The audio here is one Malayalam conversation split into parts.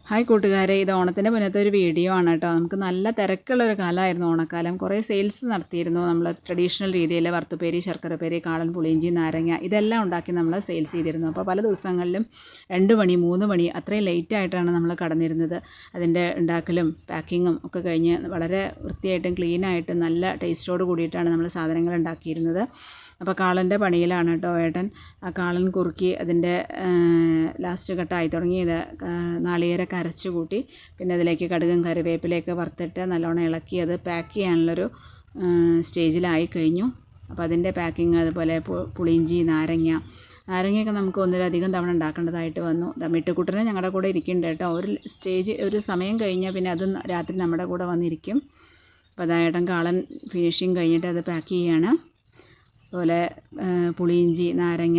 ഹായ് കൂട്ടുകാരെ, ഇത് ഓണത്തിൻ്റെ മുന്നത്തെ ഒരു വീഡിയോ ആണ് കേട്ടോ. നമുക്ക് നല്ല തിരക്കുള്ളൊരു കാലമായിരുന്നു ഓണക്കാലം. കുറേ സെയിൽസ് നടത്തിയിരുന്നു. നമ്മൾ ട്രഡീഷണൽ രീതിയിൽ വറുത്തുപ്പേരി, ശർക്കരപ്പേരി, കാളൻ, പുളിയിഞ്ചി, നാരങ്ങ ഇതെല്ലാം ഉണ്ടാക്കി നമ്മൾ സെയിൽസ് ചെയ്തിരുന്നു. അപ്പോൾ പല ദിവസങ്ങളിലും 2 മണി 3 മണി അത്രയും ലേറ്റായിട്ടാണ് നമ്മൾ കടന്നിരുന്നത്. അതിൻ്റെ ഉണ്ടാക്കലും പാക്കിങ്ങും ഒക്കെ കഴിഞ്ഞ് വളരെ വൃത്തിയായിട്ടും ക്ലീനായിട്ടും നല്ല ടേസ്റ്റോട് കൂടിയിട്ടാണ് നമ്മൾ സാധനങ്ങൾ ഉണ്ടാക്കിയിരുന്നത്. അപ്പോൾ കാളൻ്റെ പണിയിലാണ് കേട്ടോ ഏട്ടൻ. ആ കാളൻ കുറുക്കി അതിൻ്റെ ലാസ്റ്റ് ഘട്ടമായി തുടങ്ങിയത് നാളികേരമൊക്കെ അരച്ച് കൂട്ടി പിന്നെ അതിലേക്ക് കടുകും കറിവേപ്പിലയൊക്കെ വറുത്തിട്ട് നല്ലോണം ഇളക്കി അത് പാക്ക് ചെയ്യാനുള്ളൊരു സ്റ്റേജിലായി കഴിഞ്ഞു. അപ്പോൾ അതിൻ്റെ പാക്കിങ്, അതുപോലെ പുളിയിഞ്ചി, നാരങ്ങയൊക്കെ നമുക്ക് ഒന്നിലധികം തവണ ഉണ്ടാക്കേണ്ടതായിട്ട് വന്നു. മിട്ടുക്കുട്ടനെ ഞങ്ങളുടെ കൂടെ ഇരിക്കുന്നുണ്ട് കേട്ടോ. ഒരു സമയം കഴിഞ്ഞാൽ പിന്നെ അത് രാത്രി നമ്മുടെ കൂടെ വന്നിരിക്കും. അപ്പോൾ അതായത് കാളൻ ഫിനിഷിങ് കഴിഞ്ഞിട്ട് അത് പാക്ക് ചെയ്യുകയാണ്. അതുപോലെ പുളിയിഞ്ചി, നാരങ്ങ,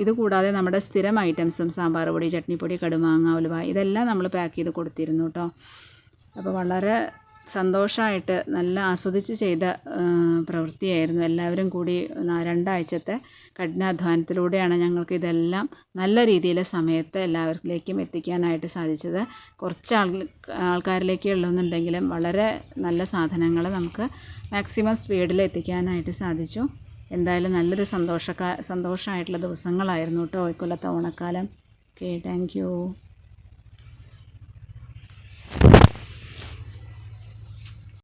ഇത് കൂടാതെ നമ്മുടെ സ്ഥിരം ഐറ്റംസും സാമ്പാർ പൊടി, ചട്നിപ്പൊടി, കടുമാങ്ങ, ഉലുവ ഇതെല്ലാം നമ്മൾ പാക്ക് ചെയ്ത് കൊടുത്തിരുന്നു കേട്ടോ. അപ്പോൾ വളരെ സന്തോഷമായിട്ട് നല്ല ആസ്വദിച്ച് ചെയ്ത പ്രവൃത്തിയായിരുന്നു. എല്ലാവരും കൂടി 2 ആഴ്ചത്തെ കഠിനാധ്വാനത്തിലൂടെയാണ് ഞങ്ങൾക്ക് ഇതെല്ലാം നല്ല രീതിയിൽ സമയത്ത് എല്ലാവരിലേക്കും എത്തിക്കാനായിട്ട് സാധിച്ചത്. കുറച്ച് ആൾക്കാരിലേക്ക് ഉള്ളതെന്നുണ്ടെങ്കിലും വളരെ നല്ല സാധനങ്ങൾ നമുക്ക് മാക്സിമം സ്പീഡിൽ എത്തിക്കാനായിട്ട് സാധിച്ചു. എന്തായാലും നല്ലൊരു സന്തോഷമായിട്ടുള്ള ദിവസങ്ങളായിരുന്നു കേട്ടോ ഇക്കൊല്ലത്തെ ഓണക്കാലം. Okay, thank you.